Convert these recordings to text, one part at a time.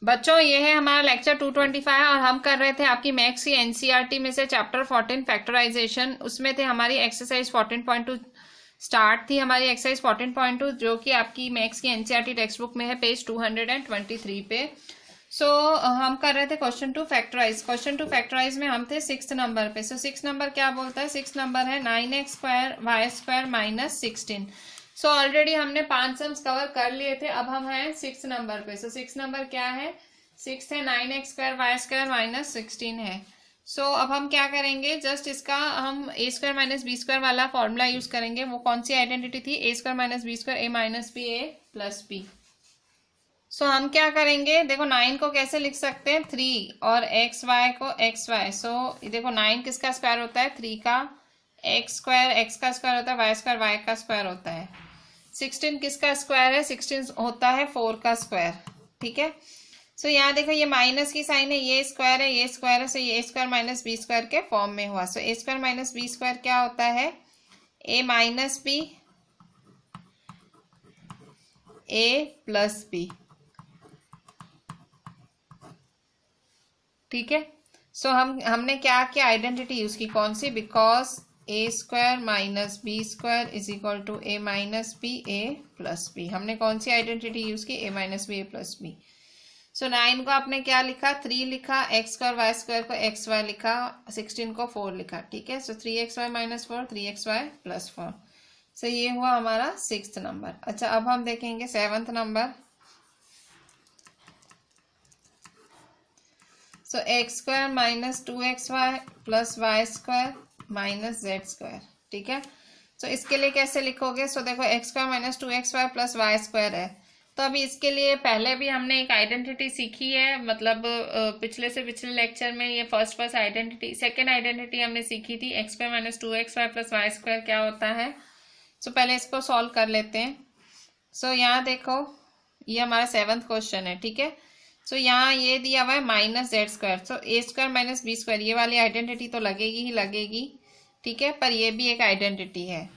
बच्चों ये है हमारा लेक्चर 225 और हम कर रहे थे आपकी मैथ्स की एनसीईआरटी में से चैप्टर 14 फैक्टराइजेशन। उसमें थे हमारी एक्सरसाइज 14.2 स्टार्ट थी हमारी एक्सरसाइज 14.2 जो कि आपकी मैथ्स की एनसीईआरटी टेक्स्ट बुक में है पेज 223 पे। हम कर रहे थे question two factorise. Question two factorise में हम थे 6 नंबर पे। 6 नंबर क्या बोलता है? 6 नंबर है 9x square Y square minus 16। Already हमने 5 सम्स कवर कर लिए थे, अब हम हैं 6 नंबर पे। 6 नंबर क्या है? 6 है 9x square Y square minus 16 है। अब हम क्या करेंगे, जस्ट इसका हम ए स्क्वायर माइनस बी स्क्वायर वाला फॉर्मूला यूज करेंगे। वो कौन सी आइडेंटिटी थी? A square minus B square A minus B A plus B. हम क्या करेंगे, देखो 9 को कैसे लिख सकते हैं? 3 और एक्स वाई को एक्स वाई। देखो 9 किसका स्क्वायर होता है? 3 का। एक्स स्क्वायर एक्स का स्क्वायर होता है, वाई स्क्वायर वाई का स्क्वायर होता है। 16 किसका स्क्वायर है? 16 होता है 4 का स्क्वायर। ठीक है। यहाँ देखो ये माइनस की साइन है, ये स्क्वायर है ये स्क्वायर है, ये ए स्क्वायर माइनस बी स्क्वायर के फॉर्म में हुआ। A square minus B square क्या होता है? ए माइनस बी ए प्लस बी। ठीक है। हमने क्या किया? आइडेंटिटी यूज की, कौन सी? Because A square minus B square is equal to A minus B A plus B. हमने कौन सी आइडेंटिटी यूज की? A minus B A plus B. 9 को आपने क्या लिखा? 3 लिखा, एक्स स्क्वायर वाई स्क्वायर को एक्स वाई लिखा, 16 को 4 लिखा। ठीक है। 3xy minus 4 3xy plus 4। ये हुआ हमारा 6th नंबर। अच्छा, अब हम देखेंगे 7th number. X square minus 2xy plus Y square minus Z square. ठीक है। इसके लिए कैसे लिखोगे? देखो X square minus 2xy plus Y square है, तो अभी इसके लिए पहले भी हमने एक आइडेंटिटी सीखी है, मतलब पिछले से पिछले लेक्चर में ये फर्स्ट आइडेंटिटी, सेकेंड आइडेंटिटी हमने सीखी थी। X square minus 2xy plus Y square क्या होता है? पहले इसको सॉल्व कर लेते हैं। यहाँ देखो ये हमारा 7th क्वेश्चन है। ठीक है। यहाँ ये दिया हुआ है माइनस जेड स्क्वायर। ए स्क्वायर माइनस बी स्क्वायर, ये वाली आइडेंटिटी तो लगेगी ही लगेगी। ठीक है। पर ये भी एक आइडेंटिटी है।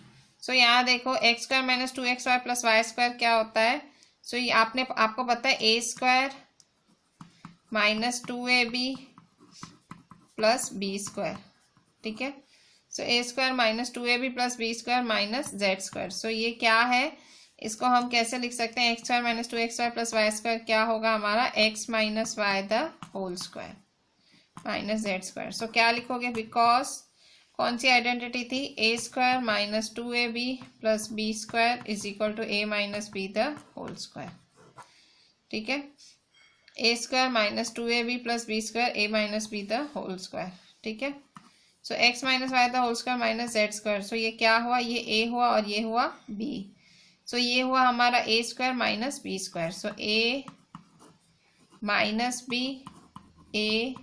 यहाँ देखो X square minus 2xy plus Y square क्या होता है? ये आपको पता है ए square minus 2ab plus B square. ठीक है। ए square minus 2ab plus B square minus Z square. ये क्या है? इसको हम कैसे लिख सकते हैं? X square minus 2xy plus Y square क्या होगा हमारा? X minus Y the whole square minus Z square. क्या लिखोगे? बिकॉज कौन सी आइडेंटिटी थी? A square minus 2ab plus B square is equal to A minus B the whole square. ठीक है। ए square minus 2ab plus B square A minus B the whole square. ठीक है। X minus Y the whole square minus Z square. ये क्या हुआ? ये ए हुआ और ये हुआ बी। ये हुआ हमारा ए square minus B square. A minus B A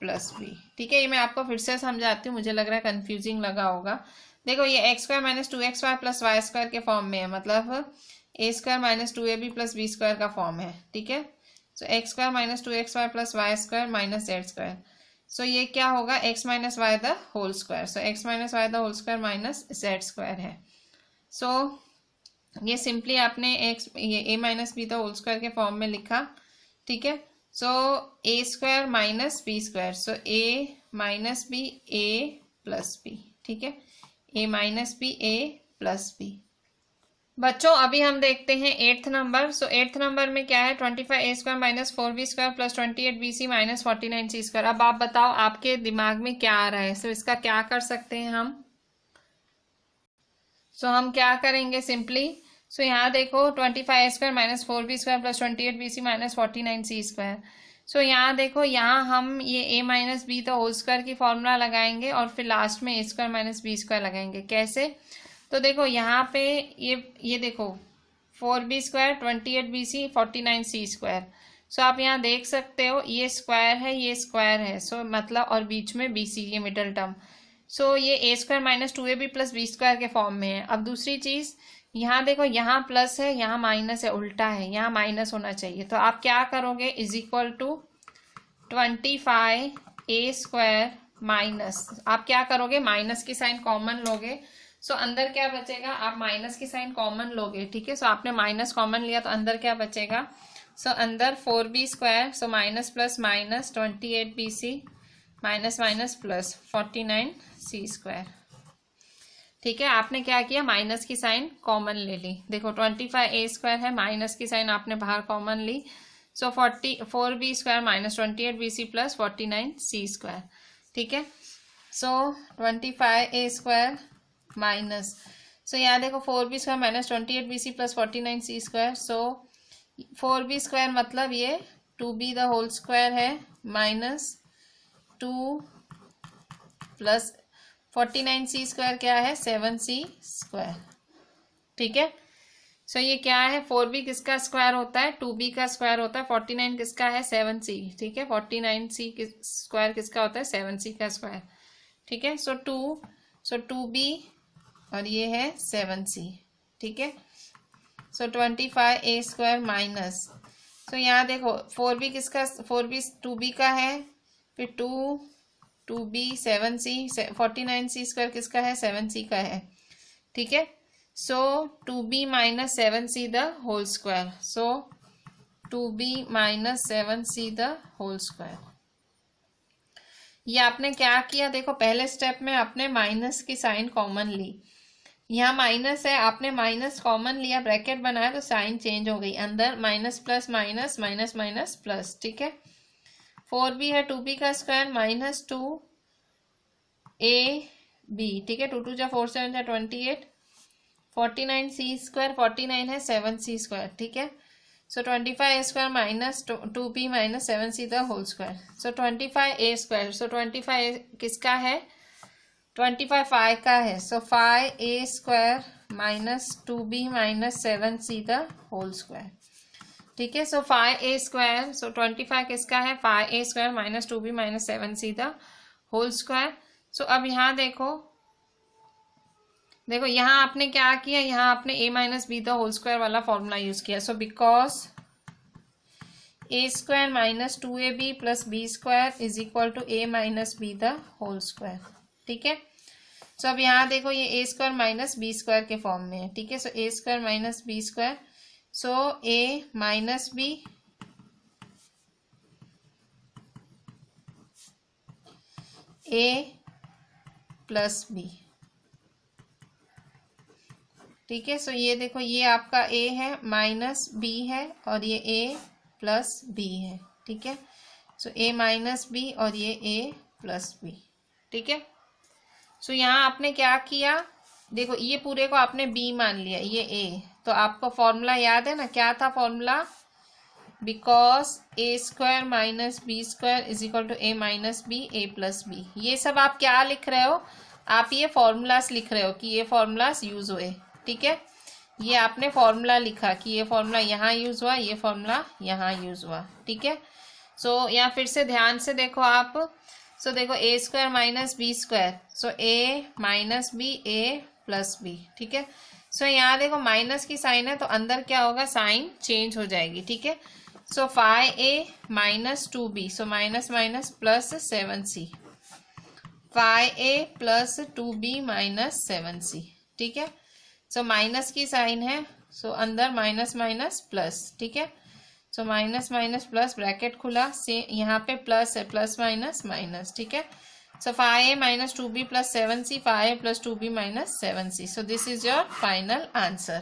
plus B. ठीक है। ये मैं आपको फिर से समझाती हूँ, मुझे लग रहा है कंफ्यूजिंग लगा होगा। देखो ये x square minus 2xy plus Y square के फॉर्म में है, मतलब A square minus 2ab plus B square का फॉर्म है। ठीक है। X square minus 2xy plus Y square minus Z square. ये क्या होगा? X minus Y the whole square. X minus Y the whole square minus Z square है। ये simply आपने ये A minus B the whole square के form में लिखा। ठीक है। ए square minus B square. A minus B A plus B. ठीक है। ए माइनस बी ए प्लस बी। बच्चों अभी हम देखते हैं 8th नंबर। 8th नंबर में क्या है? 25a square minus 4b square plus 28bc minus 49c square. अब आप बताओ आपके दिमाग में क्या आ रहा है? इसका क्या कर सकते हैं हम? हम क्या करेंगे सिंपली? यहाँ देखो 25a square minus 4b square plus 28bc minus 49c square. यहाँ देखो यहाँ हम ये a minus B the whole square की फॉर्मूला लगाएंगे और फिर लास्ट में a square minus B square लगाएंगे। कैसे? तो देखो यहाँ पे ये देखो 4b square 28bc 49c square. आप यहाँ देख सकते हो ये स्क्वायर है ये स्क्वायर है, मतलब और बीच में bc ये मिडल टर्म। ये ए square minus 2ab plus B square के फॉर्म में है। अब दूसरी चीज यहाँ देखो यहाँ प्लस है यहाँ माइनस है, उल्टा है, यहाँ माइनस होना चाहिए। तो आप क्या करोगे? Is equal to 25a square minus, आप क्या करोगे? माइनस की साइन कॉमन लोगे। अंदर क्या बचेगा? आप माइनस की साइन कॉमन लोगे। ठीक है। आपने माइनस कॉमन लिया तो अंदर क्या बचेगा? सो अंदर 4b square, so minus plus minus 28bc minus minus plus 49c square. ठीक है, आपने क्या किया, माइनस की साइन कॉमन ले ली। देखो 25a स्क्वायर है, माइनस की साइन आपने बाहर कॉमन ली, सो 4b square minus 28bc plus 49c square. ठीक है, सो 25a स्क्वायर माइनस, सो यहाँ देखो 4b square minus 28bc plus 49c square. So 4b square मतलब ये 2b द होल स्क्वायर है माइनस 2 प्लस 49c स्क्वायर क्या है, 7c स्क्वायर। ठीक है, सो ये क्या है, 4b किसका स्क्वायर होता है, 2b का स्क्वायर होता है, 49 किसका है, 7c। ठीक है, 49c स्क्वायर किसका होता है, 7c का स्क्वायर। ठीक है, सो 2b और ये है 7c। ठीक है, सो 25a स्क्वायर माइनस, सो यहाँ देखो 4b किसका, 4b 2b का है, फिर 2b 7c, 49c स्क्वायर किसका है, 7c का है। ठीक है, so 2b minus 7c the whole square, so 2b minus 7c the whole square. ये आपने क्या किया, देखो पहले स्टेप में आपने माइनस की साइन कॉमन ली, यहाँ माइनस है, आपने माइनस कॉमन लिया, ब्रैकेट बनाया तो साइन चेंज हो गई, अंदर minus plus minus minus minus plus. ठीक है, 4b है 2b का स्क्वायर माइनस 2ab। ठीक है, 2 2 जा 4 7 जा 28, 49c स्क्वायर 49 है 7c स्क्वायर। ठीक है, so 25a square minus 2b minus 7c the whole square. So 25a square, so 25 किसका है, 25 फाइव का है, so 5a square minus 2b minus 7c the whole square. ठीक है, सो 5a स्क्वायर, सो 25 किसका है, 5a square minus 2b minus 7c the whole square. So अब यहाँ देखो यहाँ आपने क्या किया, यहाँ आपने a minus B the whole square वाला फॉर्मूला यूज किया। So because a square minus 2ab plus b square is equal to a minus B the whole square. ठीक है, सो अब यहाँ देखो ये a square minus B square के form में है। ठीक है, so a square minus B square, so a minus B a plus B. ठीक है, सो ये देखो ये आपका a है माइनस b है और ये a प्लस b है। ठीक है, सो a माइनस b और ये a प्लस b। ठीक है, सो यहाँ आपने क्या किया, देखो ये पूरे को आपने b मान लिया, ये a, तो आपको फॉर्मूला याद है ना, क्या था formula, because a square minus B square is equal to a minus B a plus B. ये सब आप क्या लिख रहे हो, आप ये फॉर्मूलास लिख रहे हो कि ये फॉर्मूलास यूज हुए। ठीक है, ये आपने फॉर्मूला लिखा कि ये फॉर्मूला यहाँ यूज हुआ, ये फॉर्मूला यहाँ यूज हुआ। ठीक है, सो यहाँ फिर से ध्यान से देखो आप, सो देखो a square minus B square, so a minus B a plus B. ठीक है, सो यहाँ देखो माइनस की साइन है तो अंदर क्या होगा, साइन चेंज हो जाएगी। ठीक है, so 5a minus 2b, so minus minus plus 7c, 5a plus 2b minus 7c। ठीक है, सो माइनस की साइन है, सो अंदर माइनस माइनस प्लस। ठीक है, so minus minus plus, bracket खुला, से यहाँ पे प्लस है, प्लस माइनस माइनस। ठीक है, so 5a minus 2b plus 7c, 5a plus 2b minus 7c। So this is your final answer.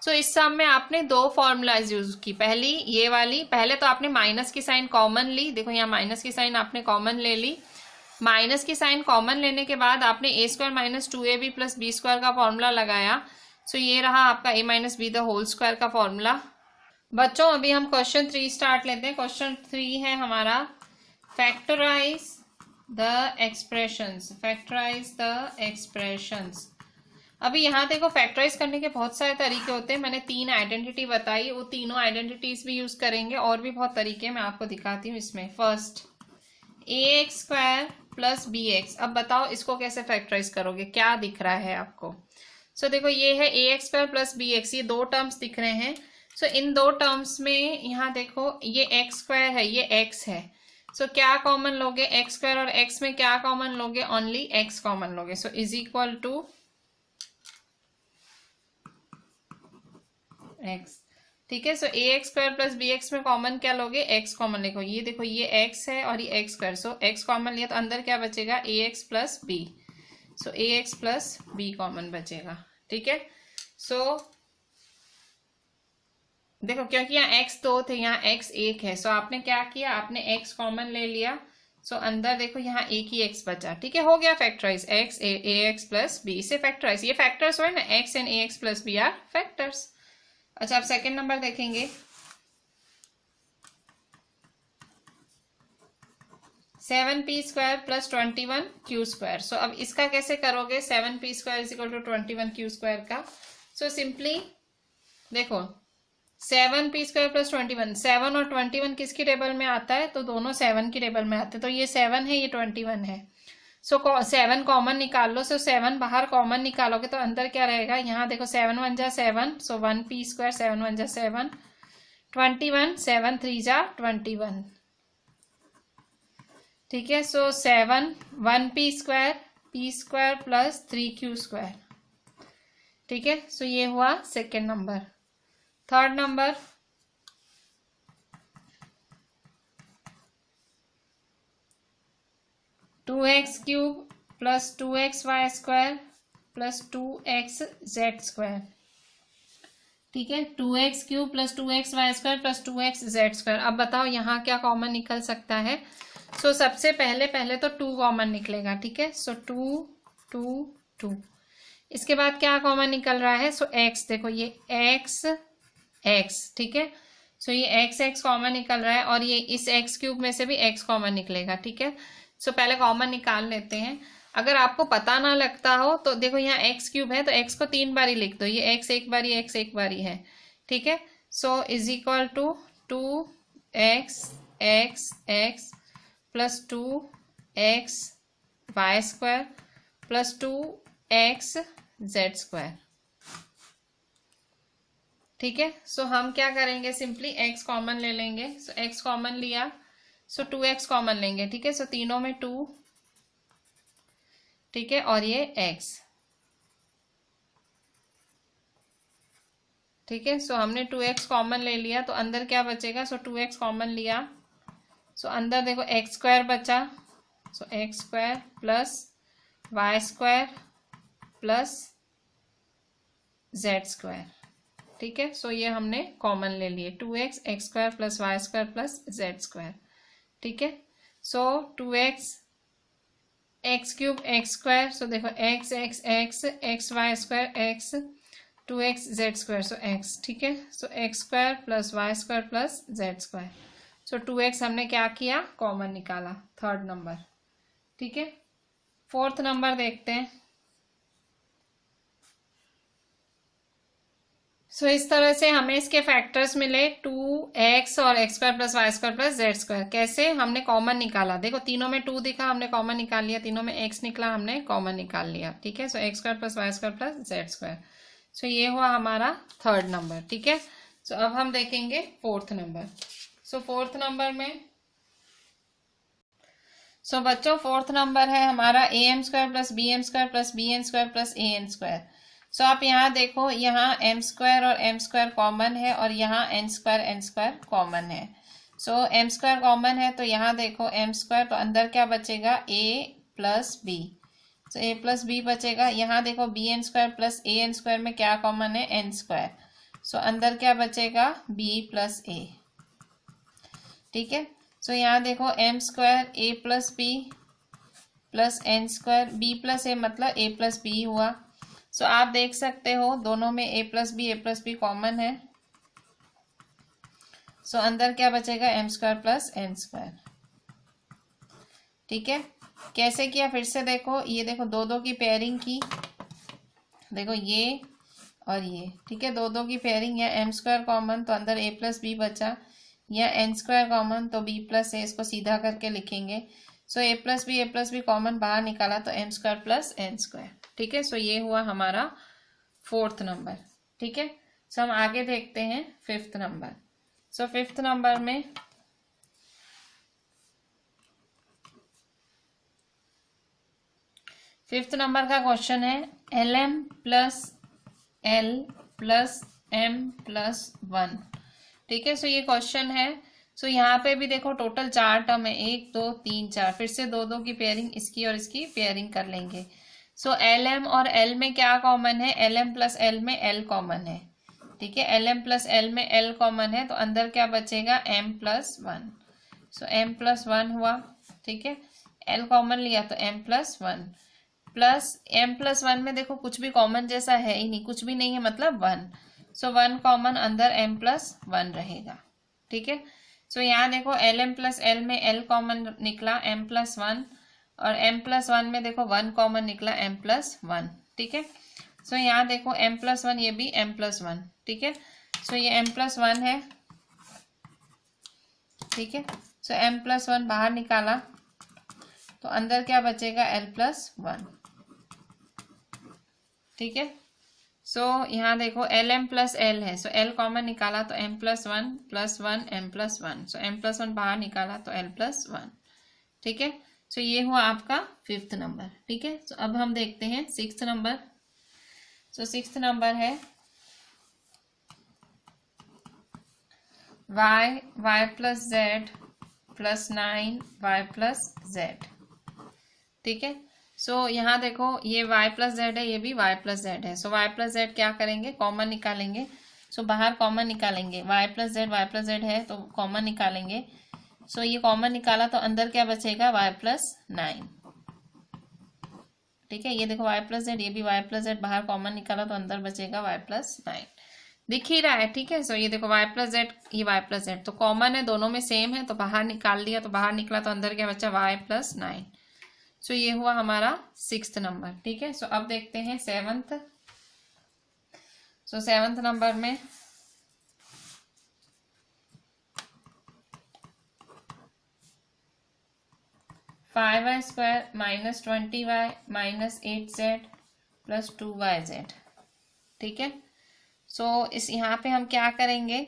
So इस सम में आपने दो फॉर्मूलाज यूज की, पहली ये वाली, पहले तो आपने माइनस की साइन कॉमन ली, देखो यहाँ माइनस की साइन आपने कॉमन ले ली, माइनस की साइन कॉमन लेने के बाद आपने a square minus 2ab plus b square का फॉर्मूला लगाया। सो ये रहा आपका a minus B the whole square का फॉर्मूला। बच्चों अभी हम क्वेश्चन 3 स्टार्ट लेते हैं। क्वेश्चन 3 है हमारा, factorise the expressions, factorise the expressions. अभी यहाँ देखो फैक्टराइज करने के बहुत सारे तरीके होते हैं, मैंने 3 आइडेंटिटी बताई, वो तीनों आइडेंटिटीज भी यूज करेंगे, और भी बहुत तरीके मैं आपको दिखाती हूँ इसमें। First ax square plus bx, अब बताओ इसको कैसे फैक्टराइज करोगे, क्या दिख रहा है आपको। सो देखो ये है ax स्क्वायर प्लस bx, ये दो टर्म्स दिख रहे हैं। सो इन दो टर्म्स में यहाँ देखो ये x स्क्वायर है, ये x है, सो क्या कॉमन लोगे, x स्क्वायर और x में क्या कॉमन लोगे, ओनली x कॉमन लोगे। So is equal to x। ठीक है। So a x square plus b x में कॉमन क्या लोगे, एक्स कॉमन लिखो। ये देखो ये एक्स है और ये x square, so x common लिया तो अंदर क्या बचेगा, ए X plus B. So a X plus B common बचेगा, ठीक है। सो देखो क्योंकि यहाँ एक्स दो थे, यहाँ एक्स एक है, सो आपने क्या किया, आपने एक्स कॉमन ले लिया। सो अंदर देखो यहाँ एक ही एक्स बचा, ठीक है, हो गया factorise, X A X plus B, इसे फैक्टराइज, ये फैक्टर्स हुए ना, X and A X plus B are factors. अच्छा अब सेकेंड नंबर देखेंगे, 7p² प्लस 21q²। सो अब इसका कैसे करोगे, 7p² is equal to 21q² का। सो सिंपली देखो 7p² प्लस 21, 7 और 21 किसकी टेबल में आता है, तो दोनों 7 की टेबल में आते हैं, तो ये 7 है, ये 21 है। सो 7 कॉमन निकाल लो। सो 7 बाहर कॉमन निकालोगे तो अंदर क्या रहेगा, यहाँ देखो 7 1 जा 7, सो 1p², 7 1 जा 7, 21, 7 3 जा 21, ठीक है। सो 7 1p² p² प्लस 3q², ठीक है। सो ये हुआ second number. Third number, two X cube plus 2xy² plus 2xz², ठीक है। 2x³ plus 2xy² plus 2xz²। अब बताओ यहाँ क्या कॉमन निकल सकता है। सो सबसे पहले तो 2 कॉमन निकलेगा, ठीक है। सो 2 2 2, इसके बाद क्या कॉमन निकल रहा है, सो x, देखो ये x x, ठीक है। सो ये x x कॉमन निकल रहा है और ये इस x³ में से भी x कॉमन निकलेगा, ठीक है। सो पहले कॉमन निकाल लेते हैं। अगर आपको पता ना लगता हो तो देखो यहाँ x³ है तो x को 3 बारी लिख दो, ये x एक बारी, x एक बारी है, ठीक है। So is equal to 2x x x plus 2xy² plus 2xz², ठीक है। सो हम क्या करेंगे, सिंपली x कॉमन ले लेंगे। सो x कॉमन लिया, सो 2x कॉमन लेंगे, ठीक है। सो तीनों में 2, ठीक है, और ये x, ठीक है। सो हमने 2x कॉमन ले लिया तो अंदर क्या बचेगा, सो 2x कॉमन लिया, सो अंदर देखो x² बचा, सो x² plus y² plus z², ठीक है। सो ये हमने कॉमन ले लिए, 2x x² plus y² plus z², ठीक है। सो 2x x³ x², सो देखो x x x xy² x 2x z², सो x, ठीक है। सो x² plus y² plus z²। सो 2x हमने क्या किया, कॉमन निकाला, थर्ड नंबर, ठीक है। फोर्थ नंबर देखते हैं। सो इस तरह से हमें इसके फैक्टर्स मिले 2x और x² plus y² plus z²। कैसे, हमने कॉमन निकाला, देखो तीनों में 2 दिखा, हमने कॉमन निकाल लिया, तीनों में x निकला, हमने कॉमन निकाल लिया, ठीक है। सो x² plus y² plus z²। सो ये हुआ हमारा थर्ड नंबर, ठीक है। सो अब हम देखेंगे fourth number. So fourth number में, सो बच्चों फोर्थ नंबर है हमारा am² plus bm² plus bn² plus an²। सो आप यहाँ देखो, यहाँ m² और m² कॉमन है और यहाँ n² कॉमन है। सो m² कॉमन है तो यहाँ देखो m², तो अंदर क्या बचेगा, a प्लस b, तो a प्लस b बचेगा। यहाँ देखो bn² प्लस an² में क्या कॉमन है, n², सो अंदर क्या बचेगा, b प्लस a, ठीक है। सो यहाँ देखो m² a plus b plus n² b plus a, मतलब a प्लस b हुआ। सो आप देख सकते हो दोनों में a प्लस b कॉमन है। सो अंदर क्या बचेगा, m² प्लस n², ठीक है। कैसे किया, फिर से देखो, ये देखो 2 2 की पेयरिंग की, देखो ये और ये, ठीक है, 2 2 की पेयरिंग, या m² कॉमन तो अंदर a प्लस b बचा, या n² कॉमन तो b प्लस a, इसको सीधा करके लिखेंगे। सो a प्लस b कॉमन बाहर निकाला तो m² प्लस n², ठीक है। सो ये हुआ हमारा फोर्थ नंबर, ठीक है। सो हम आगे देखते हैं fifth number. So fifth number में फिफ्थ नंबर का क्वेश्चन है lm plus l plus m plus 1 ठीक है। सो ये क्वेश्चन है। सो यहाँ पे भी देखो टोटल 4 टर्म है, 1 2 3 4, फिर से दो दो की पेयरिंग, इसकी और इसकी पेयरिंग कर लेंगे। सो एल एम और एल में क्या कॉमन है, एल एम प्लस एल में एल कॉमन है, ठीक है। एल एम प्लस एल में एल कॉमन है, तो अंदर क्या बचेगा, M plus one. So M plus one हुआ, ठीक है। एल कॉमन लिया तो M plus one, plus M plus one में देखो कुछ भी कॉमन जैसा है ही नहीं, कुछ भी नहीं है मतलब वन। सो वन कॉमन, अंदर एम प्लस वन रहेगा, ठीक है। सो यहाँ देखो एल एम प्लस एल में एल कॉमन निकला, एम प्लस वन, और एम प्लस वन में देखो वन कॉमन निकला, एम प्लस वन, ठीक है। सो यहाँ देखो एम प्लस वन, ये भी एम प्लस वन, ठीक है। सो ये एम प्लस वन है, ठीक है। सो एम प्लस वन बाहर निकाला तो अंदर क्या बचेगा, एल प्लस वन, ठीक है। सो यहाँ देखो एल एम प्लस एल है, सो एल कॉमन निकाला तो M plus one m plus one, so M plus one बाहर निकाला तो एल प्लस वन, ठीक है। सो ये हुआ आपका 5th नंबर, ठीक है। सो अब हम देखते हैं 6th नंबर। सो 6th नंबर है y plus Z plus 9y plus Z, ठीक है। सो यहाँ देखो ये y प्लस जेड है, ये भी y प्लस जेड है। सो y प्लस जेड क्या करेंगे, कॉमन निकालेंगे। सो बाहर कॉमन निकालेंगे, y प्लस जेड है तो कॉमन निकालेंगे। सो ये कॉमन निकाला तो अंदर क्या बचेगा, y प्लस 9, ठीक है। ये देखो y प्लस जेड, ये भी y प्लस जेड, बाहर कॉमन निकाला तो अंदर बचेगा y प्लस 9, दिख ही रहा है, ठीक है। सो ये देखो y प्लस जेड, ये y प्लस जेड तो कॉमन है, दोनों में सेम है, तो बाहर निकाल दिया, तो बाहर निकला तो अंदर क्या बचा, y प्लस 9। सो ये हुआ हमारा 6th नंबर, ठीक है। सो अब देखते हैं 7th। सो 7th नंबर में five Y square minus 20y minus 8z plus 2yz, ठीक है। सो इस यहाँ पे हम क्या करेंगे,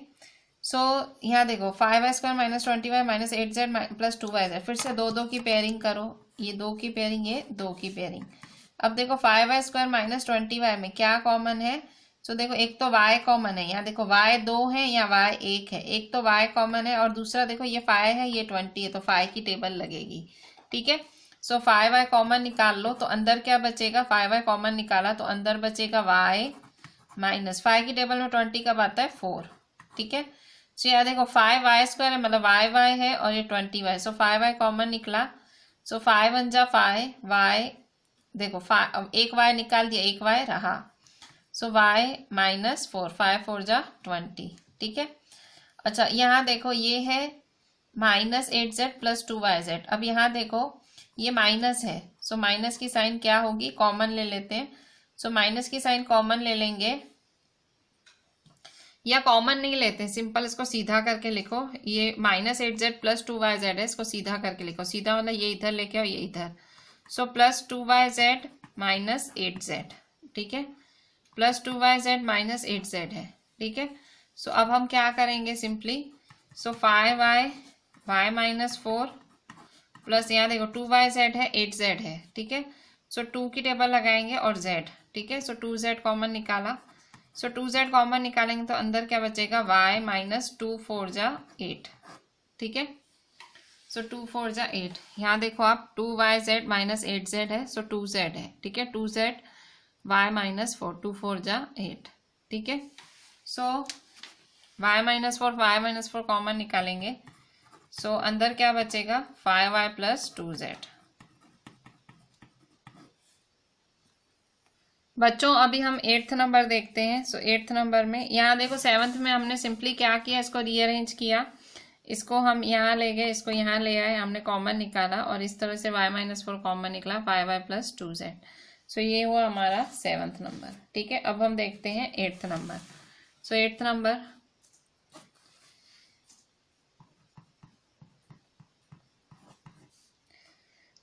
सो यहाँ देखो 5y square minus 20y minus 8z plus 2yz, फिर से दो दो की पेयरिंग करो, ये दो की पेयरिंग, ये दो की पेयरिंग। अब देखो 5y स्क्वायर माइनस 20y में क्या कॉमन है, सो देखो एक तो y कॉमन है, यहाँ देखो y 2 है या y 1 है, एक तो y कॉमन है और दूसरा देखो ये 5 है ये 20 है, तो 5 की टेबल लगेगी, ठीक है। सो 5y कॉमन निकाल लो तो अंदर क्या बचेगा, 5y कॉमन निकाला तो अंदर बचेगा y माइनस 5 की टेबल में 20 कब आता है, 4, ठीक है। सो यहाँ देखो 5y स्क्वायर है मतलब y है और ये 20y, सो 5y कॉमन निकला। सो 5 वन जा 5, y देखो 5, एक y निकाल दिया, एक y रहा। सो y माइनस 4, 5 4 जा 20, ठीक है। अच्छा यहाँ देखो ये है माइनस 8z प्लस 2yz। अब यहाँ देखो ये माइनस है, सो माइनस की साइन क्या होगी, कॉमन ले लेते हैं। सो माइनस की साइन कॉमन ले लेंगे, या कॉमन नहीं लेते, सिंपल इसको सीधा करके लिखो। ये माइनस 8z प्लस 2yz है, इसको सीधा करके लिखो, सीधा मतलब ये इधर लेके आओ, ये इधर। So plus 2yz minus 8z, ठीक है, प्लस 2yz माइनस 8z है, ठीक है। सो अब हम क्या करेंगे सिंपली, सो 5y y माइनस 4 प्लस यहाँ देखो 2yz है 8z है, ठीक है। सो 2 की टेबल लगाएंगे और z, ठीक है। सो 2z कॉमन निकाला, सो 2z कॉमन निकालेंगे तो अंदर क्या बचेगा, y माइनस 2 4 जा 8, ठीक है। सो 2 4 जा 8, यहाँ देखो आप 2yz माइनस 8z है, सो 2z है, ठीक है। 2z y माइनस 4, 2 4 जा 8, ठीक है। सो y माइनस 4 कॉमन निकालेंगे, सो अंदर क्या बचेगा, 5y प्लस 2z। बच्चों अभी हम 8th नंबर देखते हैं। सो 8th नंबर में यहाँ देखो 7th में हमने सिंपली क्या किया, इसको रीअरेंज किया, इसको हम यहाँ ले गए, इसको यहाँ ले आए, हमने कॉमन निकाला और इस तरह से y माइनस 4 कॉमन निकला, 5y प्लस 2z। सो ये हुआ हमारा 7th नंबर, ठीक है। अब हम देखते हैं 8th नंबर। सो 8th number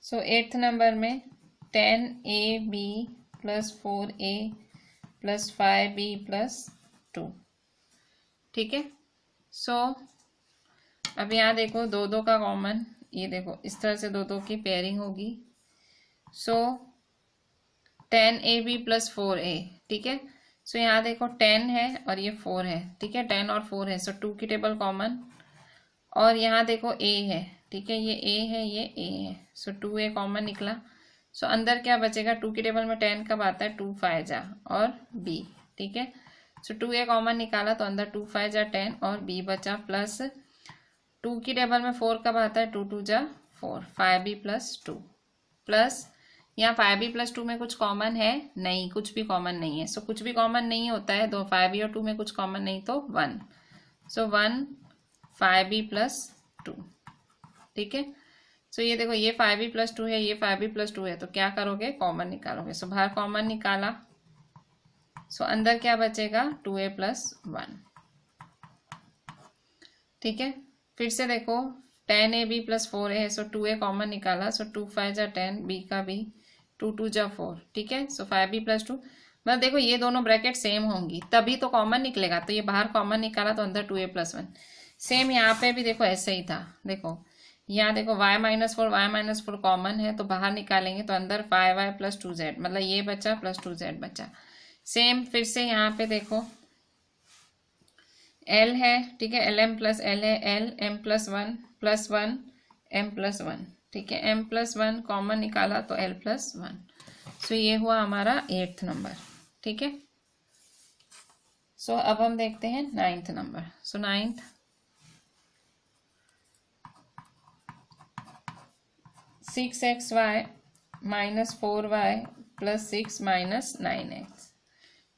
so 8th number में 10ab plus 4a plus 5b plus 2, ठीक है। सो अब यहाँ देखो दो दो का कॉमन, ये देखो इस तरह से दो दो की पेयरिंग होगी। सो 10ab प्लस 4a, ठीक है। सो यहाँ देखो 10 है और ये 4 है, ठीक है, 10 और 4 है, सो 2 की टेबल कॉमन। और यहाँ देखो a है, ठीक है, ये a है, ये a है, सो 2a कॉमन निकला। सो अंदर क्या बचेगा, 2 की टेबल में 10 कब आता है, 2 5 जा और b, ठीक है। सो 2a कॉमन निकाला तो अंदर 2 5 जा 10 और b बचा, प्लस 2 की टेबल में 4 कब आता है, 2 2 जा 4, 5b प्लस 2, प्लस यहाँ 5b प्लस 2 में कुछ कॉमन है नहीं, कुछ भी कॉमन नहीं है। सो कुछ भी कॉमन नहीं होता है, दो 5b और 2 में कुछ कॉमन नहीं तो 1, सो 1 5b प्लस 2, ठीक है। सो ये देखो ये 5b प्लस 2 है, ये 5b प्लस 2 है, तो क्या करोगे, कॉमन निकालोगे। सो बाहर कॉमन निकाला, सो अंदर क्या बचेगा, 2a प्लस 1, ठीक है। फिर से देखो 10ab प्लस 4a, सो 2a कॉमन निकाला, सो 2 5 जा 10, b का b, 2 2 जा 4, ठीक है। सो 5b प्लस 2, मतलब देखो ये दोनों ब्रैकेट सेम होंगी तभी तो कॉमन निकलेगा, तो ये बाहर कॉमन निकाला तो अंदर 2a प्लस 1। सेम यहाँ पे भी देखो ऐसे ही था, देखो यहाँ देखो y माइनस फोर कॉमन है तो बाहर निकालेंगे तो अंदर 5y प्लस 2z, मतलब ये बचा प्लस 2z बचा। सेम फिर से यहाँ पे देखो l है, ठीक है, lm प्लस l है, l m plus 1 m plus 1, ठीक है, m प्लस 1 कॉमन निकाला तो l प्लस 1। सो ये हुआ हमारा 8th नंबर, ठीक है। सो अब हम देखते हैं 9th नंबर। सो 9th, 6xy minus 4y plus 6 minus 9x,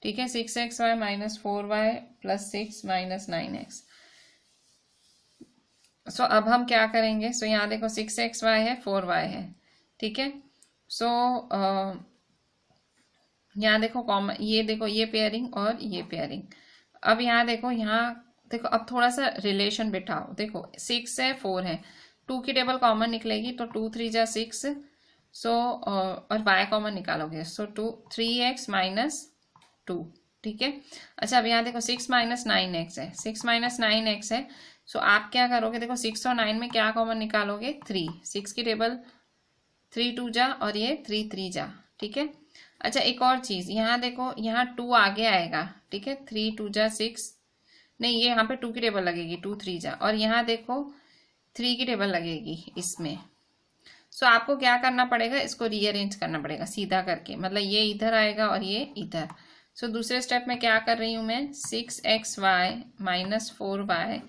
ठीक है, 6xy minus 4y plus 6 minus 9x। सो अब हम क्या करेंगे, सो यहाँ देखो 6xy है, 4y है, ठीक है। सो यहाँ देखो कॉमन, ये देखो ये पेयरिंग और ये पेयरिंग। अब यहाँ देखो अब थोड़ा सा रिलेशन बिठाओ, देखो 6 है 4 है, 2 की टेबल कॉमन निकलेगी तो 2 3 जा 6, सो और y कॉमन निकालोगे, सो 3x माइनस 2, ठीक है। अच्छा अब यहाँ देखो 6 माइनस 9x है, 6 माइनस 9x है, सो आप क्या करोगे, देखो 6 और 9 में क्या कॉमन निकालोगे, 3, 6 की टेबल 3 2 जा और ये 3 3 जा, ठीक है। अच्छा एक और चीज, यहाँ देखो यहाँ 2 आगे आएगा, ठीक है, 3 2 जा 6, नहीं ये यहाँ पे 2 की टेबल लगेगी, 2 3 जा, और यहाँ देखो 3 की टेबल लगेगी इसमें। सो आपको क्या करना पड़ेगा, इसको रीअरेंज करना पड़ेगा सीधा करके, मतलब ये इधर आएगा और ये इधर। सो दूसरे स्टेप में क्या कर रही हूँ मैं, 6xy minus 4y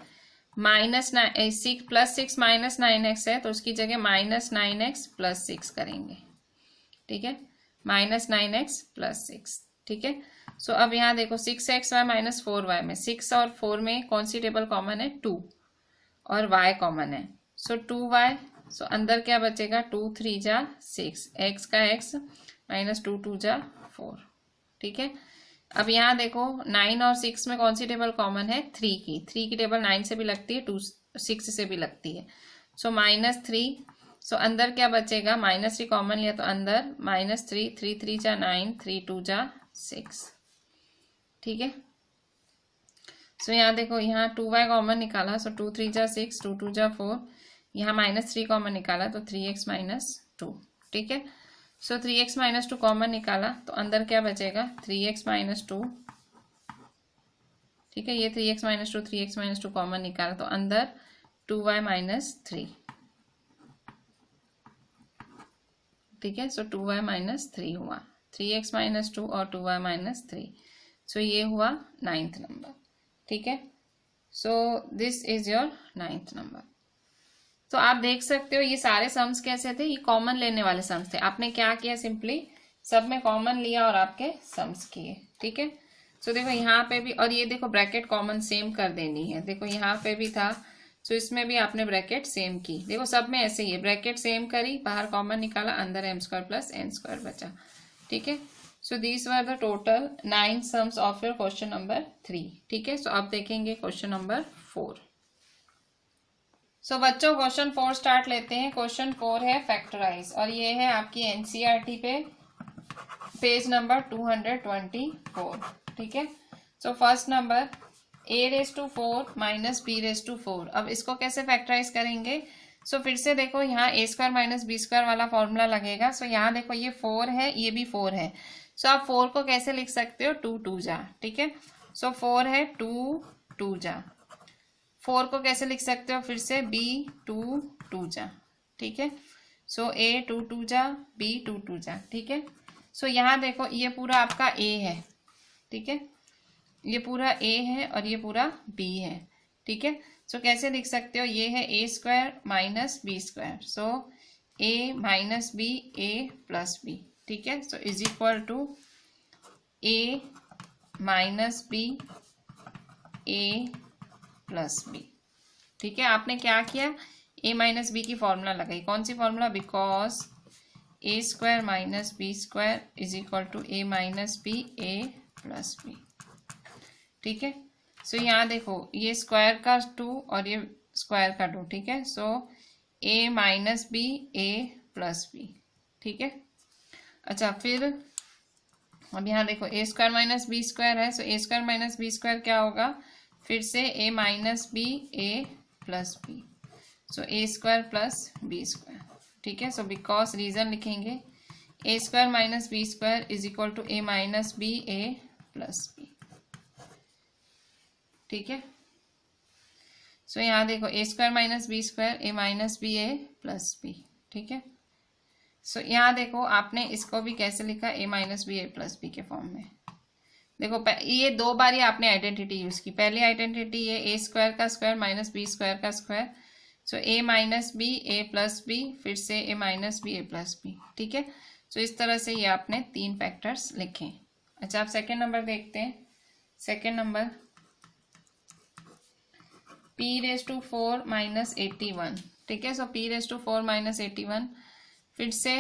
minus 6 plus 6 minus 9x है तो उसकी जगह माइनस 9x प्लस 6 करेंगे, ठीक है, माइनस 9x प्लस 6, ठीक है। सो अब यहाँ देखो 6xy माइनस 4y में 6 और 4 में कौन सी टेबल कॉमन है, 2 और y कॉमन है, सो 2y। सो अंदर क्या बचेगा, 2 3 जा 6, x का x माइनस 2 2 जा 4, ठीक है। अब यहाँ देखो 9 और 6 में कौन सी टेबल कॉमन है, 3 की टेबल 9 से भी लगती है, 6 से भी लगती है, सो माइनस 3। सो अंदर क्या बचेगा, माइनस 3 कॉमन लिया तो अंदर माइनस 3, 3 3 जा 9, 3 2 जा 6, ठीक है। सो यहाँ देखो यहाँ 2y कॉमन निकाला, सो 2 3 जा 6, 2 2 जा 4, यहाँ माइनस 3 कॉमन निकाला तो 3x माइनस 2, ठीक है। सो 3x माइनस 2 कॉमन निकाला तो अंदर क्या बचेगा, 3x माइनस 2, ठीक है, ये 3x minus 2, 3x minus 2 common निकाला तो अंदर 2y माइनस 3, ठीक है। सो 2y माइनस 3 हुआ, 3x माइनस 2 और 2y माइनस 3। सो ये हुआ 9th नंबर, ठीक है। So this is your 9th number. तो आप देख सकते हो ये सारे सम्स कैसे थे, ये कॉमन लेने वाले सम्स थे। आपने क्या किया, सिंपली सब में कॉमन लिया और आपके सम्स किए, ठीक है। सो देखो यहाँ पे भी, और ये देखो ब्रैकेट कॉमन सेम कर देनी है, देखो यहाँ पे भी था, सो इसमें भी आपने ब्रैकेट सेम की, देखो सब में ऐसे ही है, ब्रैकेट सेम करी, बाहर कॉमन निकाला, अंदर m² प्लस n² बचा, ठीक है। So these were the total 9 sums of your question number 3, ठीक है। सो अब देखेंगे क्वेश्चन नंबर 4। सो बच्चों क्वेश्चन 4 स्टार्ट लेते हैं। क्वेश्चन 4 है फैक्टराइज, और ये है आपकी एनसीईआरटी पे पेज नंबर 224, ठीक है। So first number a⁴ minus b⁴। अब इसको कैसे फैक्टराइज करेंगे, सो फिर से देखो यहाँ a² माइनस b² वाला फॉर्मूला लगेगा। सो यहाँ देखो ये 4 है, ये भी 4 है, सो आप 4 को कैसे लिख सकते हो, 2 2 जा, ठीक है। सो 4 है 2 2 जा, 4 को कैसे लिख सकते हो फिर से, b 2 2 जा, ठीक है। सो a 2 2 जा, b 2 2 जा, ठीक है। सो यहाँ देखो ये पूरा आपका a है, ठीक है, ये पूरा a है और ये पूरा b है, ठीक है। सो कैसे लिख सकते हो, ये है a square minus B square, so a minus B a plus B, ठीक है। So is equal to a minus B a plus B, ठीक है। आपने क्या किया, a माइनस बी की फॉर्मूला लगाई, कौन सी formula, because a square minus B square is equal to a minus B a plus B, ठीक है। सो यहाँ देखो ये स्क्वायर का 2 और ये स्क्वायर का 2, ठीक है। So a minus B a plus B, ठीक है। अच्छा फिर अब यहाँ देखो a square minus B square है, so a square minus B square क्या होगा, फिर से a minus B a plus B, so a square plus B square, ठीक है। सो बिकॉज रीजन लिखेंगे a square minus B square is equal to a minus B a plus B, ठीक है। So यहाँ देखो a square minus B square a minus B a plus B, ठीक है। So यहाँ देखो आपने इसको भी कैसे लिखा, a minus B a plus B के फॉर्म में। देखो ये 2 बार ही आपने आइडेंटिटी यूज की, पहली आइडेंटिटी ये a स्क्वायर का स्क्वायर माइनस बी स्क्वायर का square, so a minus B a plus B, फिर से a minus B a plus B, ठीक है। सो इस तरह से ये आपने 3 फैक्टर्स लिखे। अच्छा आप सेकेंड नंबर देखते हैं। Second number p raise to 4 minus 81, ठीक है। So p raise to 4 minus 81, फिर से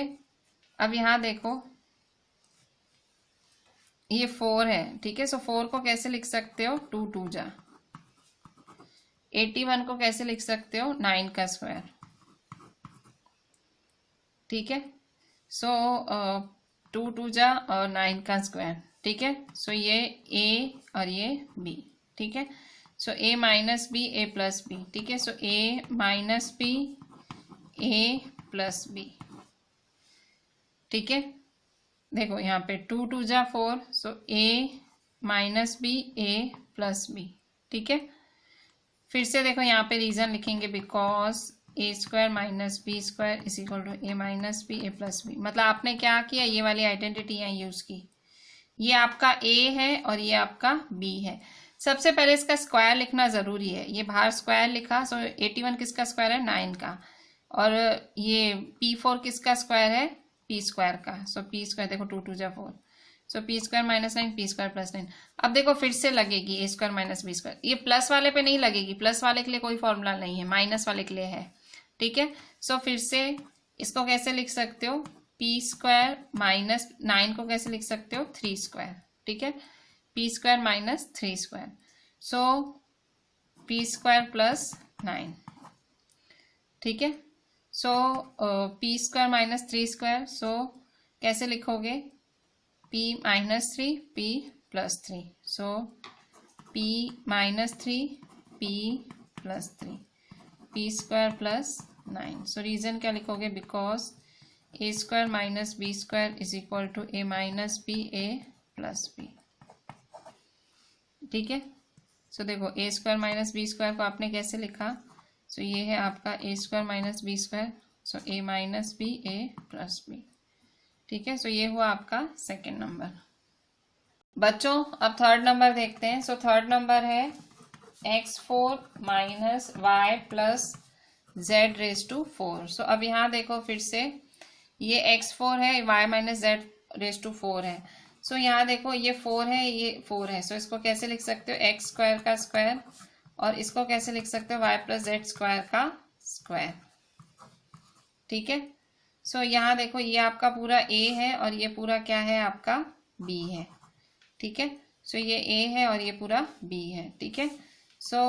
अब यहाँ देखो ये 4 है, ठीक है। सो 4 को कैसे लिख सकते हो, 2 2 जा, 81 को कैसे लिख सकते हो, 9 का स्क्वायर, ठीक है। सो 2 2 जा और 9 का स्क्वायर, ठीक है। सो ये a और ये b, ठीक है। So a minus B a plus B, ठीक है। So a minus B a plus B, ठीक है। देखो यहाँ पे 2 2 जा 4, so a minus B a plus B, ठीक है। फिर से देखो यहाँ पे रीजन लिखेंगे, because a square minus B square is equal to a minus B a plus B. मतलब आपने क्या किया, ये वाली आइडेंटिटी यहाँ यूज की, ये आपका a है और ये आपका b है। सबसे पहले इसका स्क्वायर लिखना जरूरी है, ये बाहर स्क्वायर लिखा, सो 81 किसका स्क्वायर है, 9 का, और ये p4 किसका स्क्वायर है, p स्क्वायर का, सो p स्क्वायर देखो 2 2 जा 4, so p square minus 9 p square plus 9। अब देखो फिर से लगेगी a square minus B square, ये प्लस वाले पे नहीं लगेगी, प्लस वाले के लिए कोई फॉर्मूला नहीं है, माइनस वाले के लिए है, ठीक है। सो फिर से इसको कैसे लिख सकते हो, p स्क्वायर माइनस 9 को कैसे लिख सकते हो, 3 स्क्वायर, ठीक है। p square minus 3 square, so p square plus 9, ठीक है। So p square minus 3 square, so कैसे लिखोगे, p minus 3 p plus 3, so p minus 3 p plus 3, p square plus 9। So reason क्या लिखोगे, because a square minus B square is equal to a minus B a plus B, ठीक है। So देखो a square minus B square को आपने कैसे लिखा, so ये है आपका a square minus B square, so a minus B a plus B, ठीक है। सो ये हुआ आपका सेकेंड नंबर। बच्चों अब थर्ड नंबर देखते हैं। सो थर्ड नंबर है x4 minus Y plus Z raise to 4। So अब यहाँ देखो फिर से ये x4 है, y minus Z raise to 4 है। सो यहाँ देखो ये 4 है, ये 4 है, सो इसको कैसे लिख सकते हो, एक्स स्क्वायर का स्क्वायर, और इसको कैसे लिख सकते हो, y प्लस जेड स्क्वायर का स्क्वायर, ठीक है। सो यहाँ देखो ये आपका पूरा a है और ये पूरा क्या है, आपका b है, ठीक है। सो ये a है और ये पूरा b है, ठीक है। So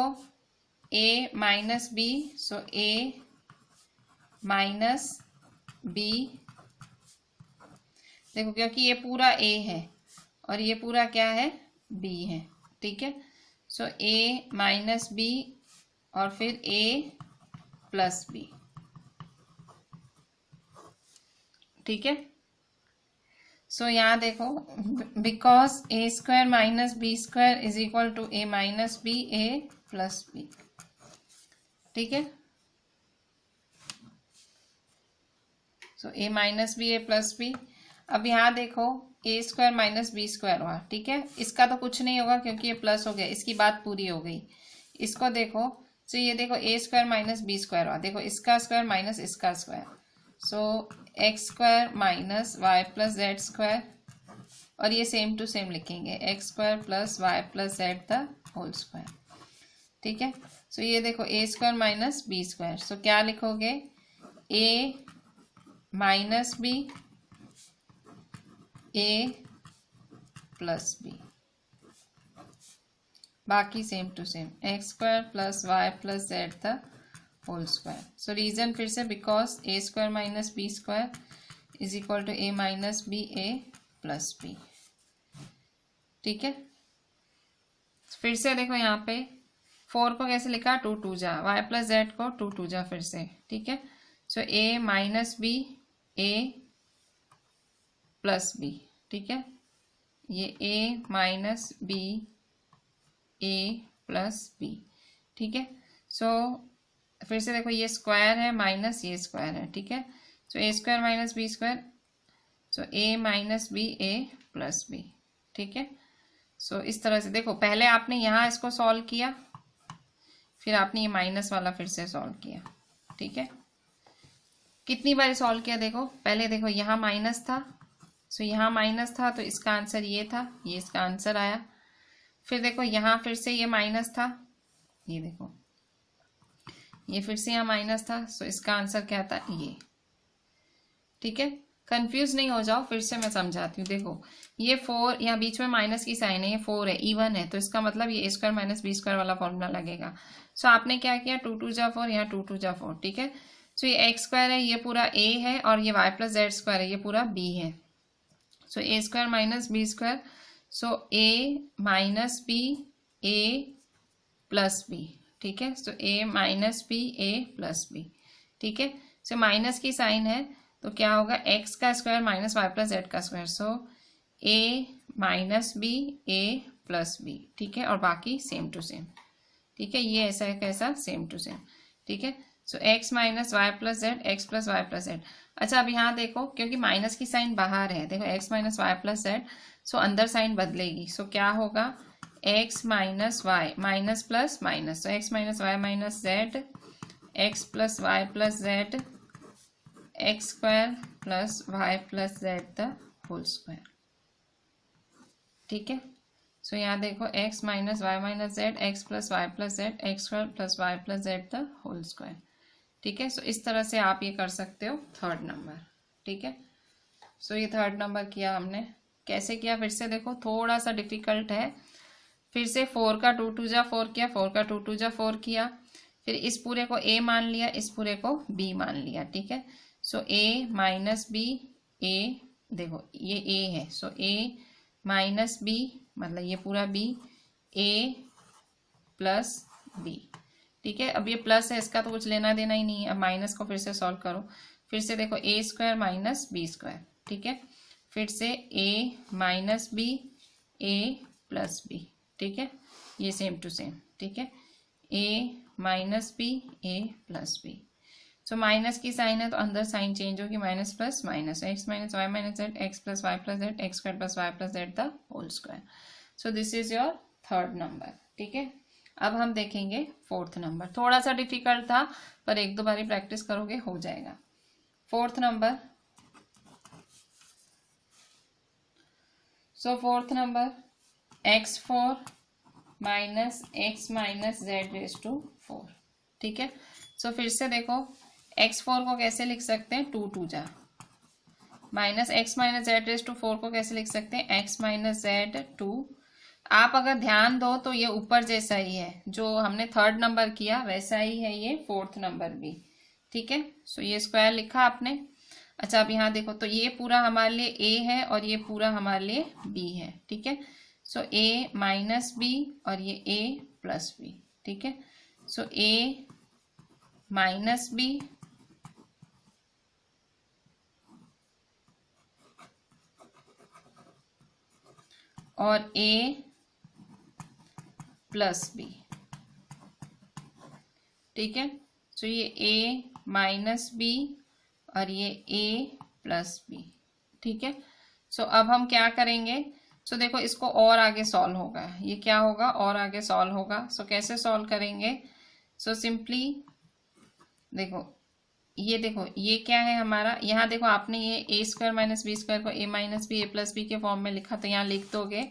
a minus b, so a minus b, देखो क्योंकि ये पूरा a है और ये पूरा क्या है, b है, ठीक है। सो a माइनस b और फिर a प्लस b, ठीक है। सो यहाँ देखो, because A square minus B square is equal to A minus B A plus B, ठीक है। सो ए माइनस बी ए प्लस बी। अब यहाँ देखो ए स्क्वायर माइनस बी स्क्वायर हुआ, ठीक है। इसका तो कुछ नहीं होगा क्योंकि ये प्लस हो गया, इसकी बात पूरी हो गई। इसको देखो, सो ये देखो ए स्क्वायर माइनस बी स्क्वायर हुआ, देखो इसका स्क्वायर माइनस इसका square, so x square minus Y plus z square, और ये सेम टू सेम लिखेंगे x square plus Y plus Z the whole square, ठीक है। सो ये देखो ए square minus B square, so क्या लिखोगे, a minus B A plus b, बाकी same to same x square plus Y plus Z the whole square. So reason फिर से, because A square minus B square is equal to A minus B A plus B, ठीक है। फिर से देखो यहाँ पे 4 को कैसे लिखा, 2 2 जा, वाई प्लस जेड को 2 2 जा फिर से, ठीक है। सो ए माइनस बी ए प्लस बी, ठीक है। ये A minus B A plus B, ठीक है। सो फिर से देखो ये स्क्वायर है माइनस ये स्क्वायर है, ठीक है। So a square minus B square, so A minus B A plus B, ठीक है। सो इस तरह से देखो, पहले आपने यहाँ इसको सॉल्व किया, फिर आपने ये माइनस वाला फिर से सॉल्व किया, ठीक है। कितनी बार सॉल्व किया देखो, पहले देखो यहाँ माइनस था, सो यहाँ माइनस था तो इसका आंसर ये था, ये इसका आंसर आया। फिर देखो यहाँ फिर से ये माइनस था, ये देखो ये फिर से यहाँ माइनस था, सो इसका आंसर क्या था, ये, ठीक है। कंफ्यूज नहीं हो जाओ, फिर से मैं समझाती हूँ। देखो ये 4 यहाँ बीच में माइनस की साइन है, ये 4 है, इवन है, तो इसका मतलब ये ए स्क्वायर माइनस बी स्क्वायर वाला फॉर्मूला लगेगा। सो आपने क्या किया, 2 2 जा 4, यहाँ 2 2 जा 4, ठीक है। सो ये एक्स स्क्वायर है, ये पूरा ए है, और ये वाई प्लस जेड स्क्वायर है, ये पूरा बी है। So a square minus B square, so A minus B A plus B, ठीक है। सो ए माइनस बी ए प्लस बी, ठीक है। सो माइनस की साइन है तो क्या होगा, एक्स का square minus Y plus Z का स्क्वायर, सो ए माइनस बी ए प्लस बी, ठीक है। और बाकी सेम टू सेम, ठीक है। ये ऐसा है कैसा, सेम टू सेम, ठीक है। So x minus Y plus Z, x plus Y plus z. अच्छा अब यहाँ देखो, क्योंकि माइनस की साइन बाहर है, देखो x minus Y plus z, so अंदर साइन बदलेगी, सो क्या होगा, x minus Y minus plus minus, तो x minus Y minus Z, x plus Y plus Z, x square plus Y plus Z the whole square, ठीक है। So यहाँ देखो x minus Y minus Z, x plus Y plus Z, x square plus Y plus Z the whole square, ठीक है। सो इस तरह से आप ये कर सकते हो थर्ड नंबर, ठीक है। सो ये थर्ड नंबर किया हमने। कैसे किया, फिर से देखो, थोड़ा सा डिफिकल्ट है। फिर से 4 का 2 2 जा 4 किया, 4 का 2 2 जा 4 किया, फिर इस पूरे को a मान लिया, इस पूरे को b मान लिया, ठीक है। So a minus B a, देखो ये a है, सो a माइनस बी मतलब ये पूरा b, a प्लस b, ठीक है। अब ये प्लस है, इसका तो कुछ लेना देना ही नहीं है। अब माइनस को फिर से सॉल्व करो, फिर से देखो ए स्क्वायर माइनस बी स्क्वायर, ठीक है। फिर से a minus B A plus B, ठीक है। ये सेम टू सेम, ठीक है। a minus B A plus B, so minus की साइन है तो अंदर साइन चेंज होगी, minus plus minus, X minus Y minus Z, x plus Y plus Z, x square plus Y plus Z the whole square. So this is your third number, ठीक है। अब हम देखेंगे fourth number. थोड़ा सा difficult था पर एक दो बारी प्रैक्टिस करोगे हो जाएगा। Fourth number, so fourth number x4 minus X minus Z raise to 4, ठीक है। सो फिर से देखो x4 को कैसे लिख सकते हैं, 2 2 जा, minus X minus Z raise to 4 को कैसे लिख सकते हैं, x माइनस जेड 2। आप अगर ध्यान दो तो ये ऊपर जैसा ही है, जो हमने थर्ड नंबर किया वैसा ही है ये फोर्थ नंबर भी, ठीक है। सो ये स्क्वायर लिखा आपने। अच्छा अब यहाँ देखो, तो ये पूरा हमारे लिए a है और ये पूरा हमारे लिए b है, ठीक है। सो a माइनस b और ये a प्लस b, ठीक है। सो a माइनस b और a प्लस बी, ठीक है। तो ये a माइनस बी और ये a प्लस बी, ठीक है। सो अब हम क्या करेंगे, सो देखो इसको और आगे सॉल्व होगा, ये क्या होगा और आगे सॉल्व होगा। सो कैसे सॉल्व करेंगे, सो सिंपली देखो ये क्या है हमारा, यहाँ देखो आपने ये ए स्क्वायर माइनस बी स्क्वायर को a minus B A plus B के फॉर्म में लिखा, तो यहाँ लिख दोगे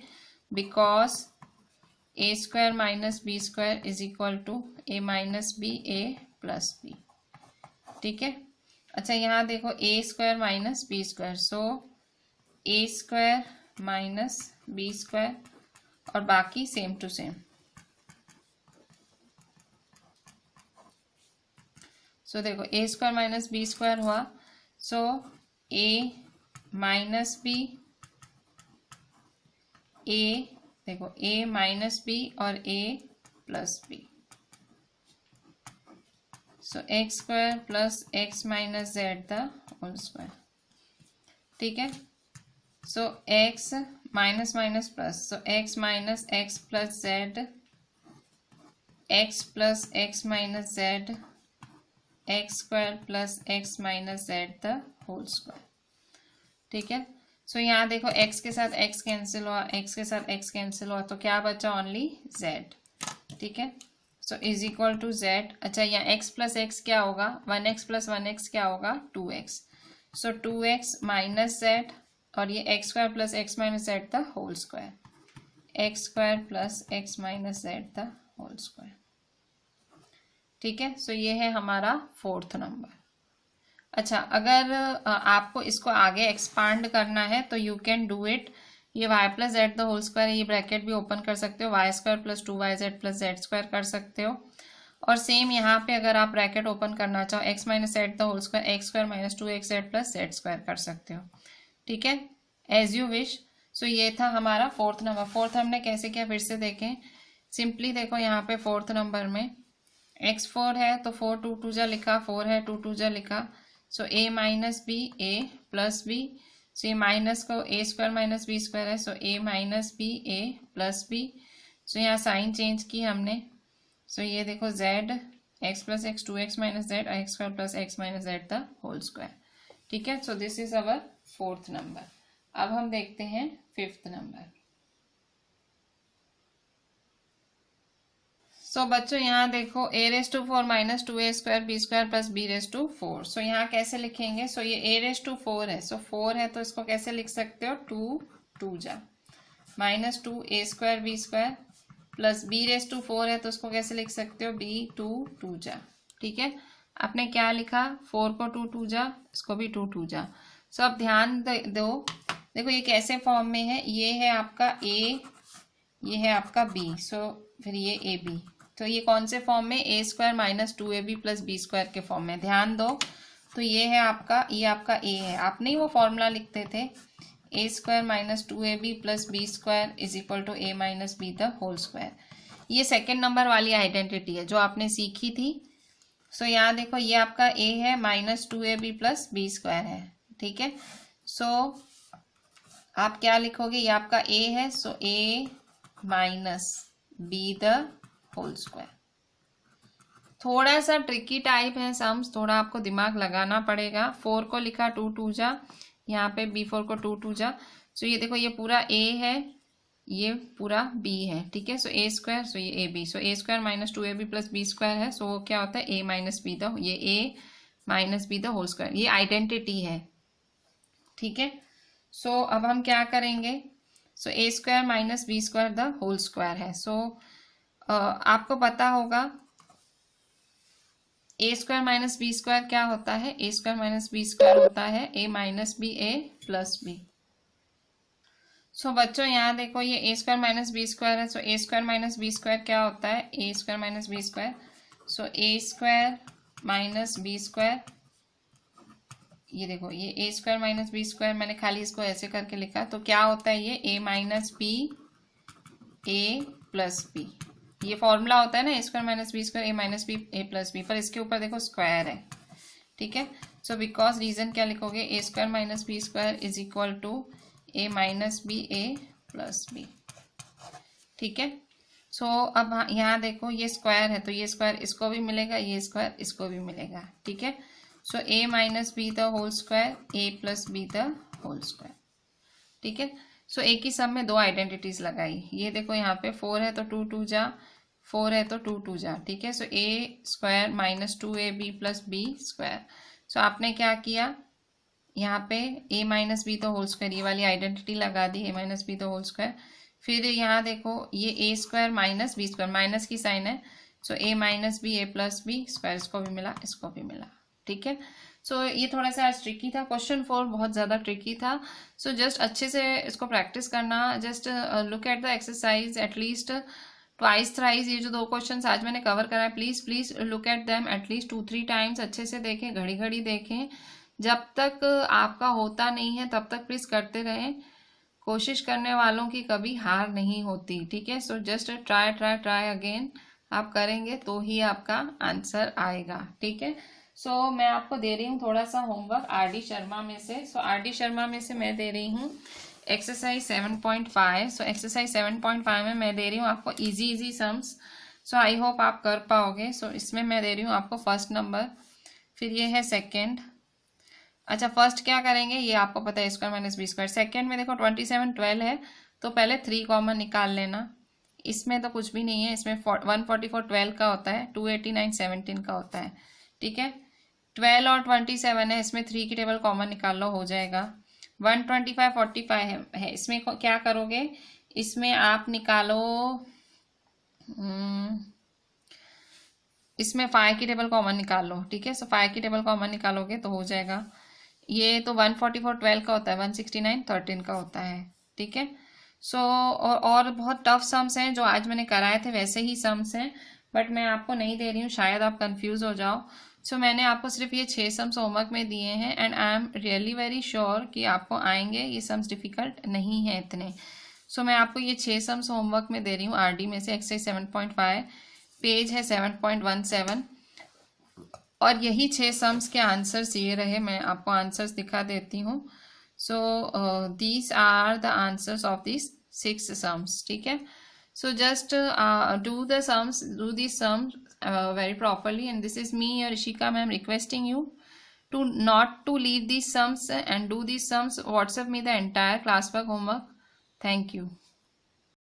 because A square minus B square is equal to A minus B A plus B, ठीक है। अच्छा यहाँ देखो ए square minus B square, so a square minus B square और बाकी सेम टू सेम। सो देखो ए स्क्वायर माइनस बी स्क्वायर हुआ, so A minus B, a देखो a माइनस बी और a plus B, so x square plus x minus z the whole square, ठीक है। So x minus minus plus, so x minus x plus Z, x plus x minus Z, x square plus x minus z the whole square, ठीक है। So यहाँ देखो x के साथ x cancel हुआ, x के साथ x कैंसिल हुआ, तो क्या बचा ओनली z, ठीक है। So is equal to z। अच्छा यहाँ x प्लस एक्स क्या होगा, 1x प्लस 1x क्या होगा 2x, सो 2x माइनस z और ये x square plus x minus z the whole square, x square plus x minus z the whole square, ठीक है। सो ये है हमारा फोर्थ नंबर। अच्छा अगर आपको इसको आगे एक्सपांड करना है तो यू कैन डू इट, ये y plus Z the whole square है, ये ब्रैकेट भी ओपन कर सकते हो, y square plus 2yz plus z square कर सकते हो। और सेम यहाँ पे अगर आप ब्रैकेट ओपन करना चाहो x minus z the whole square, x square minus 2xz plus z square कर सकते हो, ठीक है, एज यू विश। सो ये था हमारा फोर्थ नंबर। फोर्थ हमने कैसे किया फिर से देखें, सिंपली देखो यहाँ पे फोर्थ नंबर में x4 है तो 4 2 2 जा लिखा, 4 है 2 2 जा लिखा, so a minus B A plus B, so ये माइनस को a square minus B square है, so a minus B A plus B, so यहाँ साइन चेंज की हमने, सो ये देखो z x plus x 2x minus Z x square plus x minus z the whole square, ठीक है। So this is our fourth number. अब हम देखते हैं फिफ्थ नंबर। सो बच्चों यहाँ देखो a raise to 4 minus 2a square b square plus b raise to 4, so यहाँ कैसे लिखेंगे, सो ये a रेस टू 4 है, सो 4 है तो इसको कैसे लिख सकते हो 2 2 जा minus 2a square b square plus b raise to 4 है तो इसको कैसे लिख सकते हो b 2 2 जा, ठीक है। आपने क्या लिखा 4 को 2 2 जा, इसको भी 2 2 जा। सो अब ध्यान दो, देखो ये कैसे फॉर्म में है, ये है आपका a, ये है आपका b, सो फिर ये ए बी, तो ये कौन से फॉर्म में, a square minus 2ab plus B square के फॉर्म में। ध्यान दो तो ये है आपका, ये आपका ए है, आपने ही वो फॉर्मूला लिखते थे a square minus 2ab plus B square is equal to A minus B the whole square. ये सेकेंड नंबर वाली आइडेंटिटी है जो आपने सीखी थी। सो यहाँ देखो ये आपका ए है minus 2ab plus B square है, ठीक है। सो आप क्या लिखोगे, ये आपका ए है, so A minus B the whole square. थोड़ा सा ट्रिकी टाइप है सम्स, थोड़ा आपको दिमाग लगाना पड़ेगा। 4 को लिखा 2 2 जा, यहाँ पे b4 को 2 2 जा, सो ये देखो ये पूरा a है, ये पूरा b है, ठीक है। सो a स्क्वायर, सो ये ab, so a square minus 2ab plus B square है, सो वो क्या होता है a माइनस बी द, ये a minus B the whole square, ये आइडेंटिटी है, ठीक है। सो अब हम क्या करेंगे, so a square minus B square the whole square है। सो आपको पता होगा a square minus B square क्या होता है, ए स्क्वायर माइनस बी स्क्वायर होता है ए माइनस बी ए प्लस बी। सो बच्चों यहाँ देखो ये ए स्क्वायर माइनस बी स्क्वायर है, so a square minus B square क्या होता है, ए square minus B square, so a square minus B square, ये देखो ये ए स्क्वायर माइनस बी स्क्वायर, मैंने खाली इसको ऐसे करके लिखा, तो क्या होता है ये A minus B A plus B, ये फॉर्मूला होता है ना ए square minus B square A minus B A plus B, पर इसके ऊपर देखो स्क्वायर है, ठीक है। सो बिकॉज रीजन क्या लिखोगे, a square minus B square is equal to A minus B A plus B. ठीक है, सो अब यहाँ देखो ये स्क्वायर है तो ये स्क्वायर इसको भी मिलेगा, ये स्क्वायर इसको भी मिलेगा। ठीक है, so a minus B the whole square, a plus b the whole square. ठीक है, सो एक ही सम में दो आइडेंटिटीज लगाई। ये देखो यहाँ पे 4 है तो 2 2 जा, 4 है तो 2 2 जा। ठीक है, so a square minus 2ab plus B square. So आपने क्या किया, यहाँ पे a minus B the whole square ये वाली आइडेंटिटी लगा दी, a minus B the whole square. फिर यहाँ देखो ये a square minus B square, minus की साइन है, so a minus B a plus B square, इसको भी मिला इसको भी मिला। ठीक है, सो ये थोड़ा सा आज ट्रिकी था, क्वेश्चन 4 बहुत ज़्यादा ट्रिकी था। सो जस्ट अच्छे से इसको प्रैक्टिस करना, just look at the exercise at least twice thrice. ये जो दो क्वेश्चन आज मैंने कवर करा है, please please look at them at least 2-3 times, अच्छे से देखें, घड़ी घड़ी देखें। जब तक आपका होता नहीं है तब तक प्लीज़ करते रहें। कोशिश करने वालों की कभी हार नहीं होती। ठीक है, so just try try try again. आप करेंगे तो ही आपका आंसर आएगा। ठीक है, सो मैं आपको दे रही हूँ थोड़ा सा होमवर्क आर.डी. शर्मा में से। सो आर.डी. शर्मा में से मैं दे रही हूँ एक्सरसाइज 7.5। सो एक्सरसाइज 7.5 में मैं दे रही हूँ आपको easy sums. So I hope आप कर पाओगे। सो इसमें मैं दे रही हूँ आपको फर्स्ट नंबर, फिर ये है सेकेंड। अच्छा, फर्स्ट क्या करेंगे ये आपको पता है, square minus B square. Second में देखो 27 12 है तो पहले 3 कॉमन निकाल लेना। इसमें तो कुछ भी नहीं है, इसमें 144 12 का होता है, 289 17 का होता है। ठीक है, 12 और 27 है, इसमें 3 की टेबल कॉमन निकाल लो, हो जाएगा। 125 45 है, इसमें क्या करोगे, इसमें आप निकालो, इसमें 5 की टेबल कॉमन निकाल लो। ठीक है, सो 5 की टेबल कॉमन निकालोगे तो हो जाएगा। ये तो 144 12 का होता है, 169 13 का होता है। ठीक है, सो और बहुत टफ सम्स हैं जो आज मैंने कराए थे, वैसे ही सम्स हैं, बट मैं आपको नहीं दे रही हूँ, शायद आप कंफ्यूज हो जाओ। सो मैंने आपको सिर्फ ये 6 सम्स होमवर्क में दिए हैं and I am really very sure कि आपको आएंगे। ये सम्स डिफिकल्ट नहीं है इतने। सो मैं आपको ये 6 सम्स होमवर्क में दे रही हूँ आर.डी. में से, एक्सरसाइज 7.5, पेज है 7.17। और यही 6 सम्स के आंसर्स ये रहे, मैं आपको आंसर्स दिखा देती हूँ। So these are the answers of this 6 sums. ठीक है, so just do these sums very properly, and this is me, your Ishika ma'am, requesting you to not to leave these sums and do these sums. WhatsApp me the entire classwork homework. Thank you.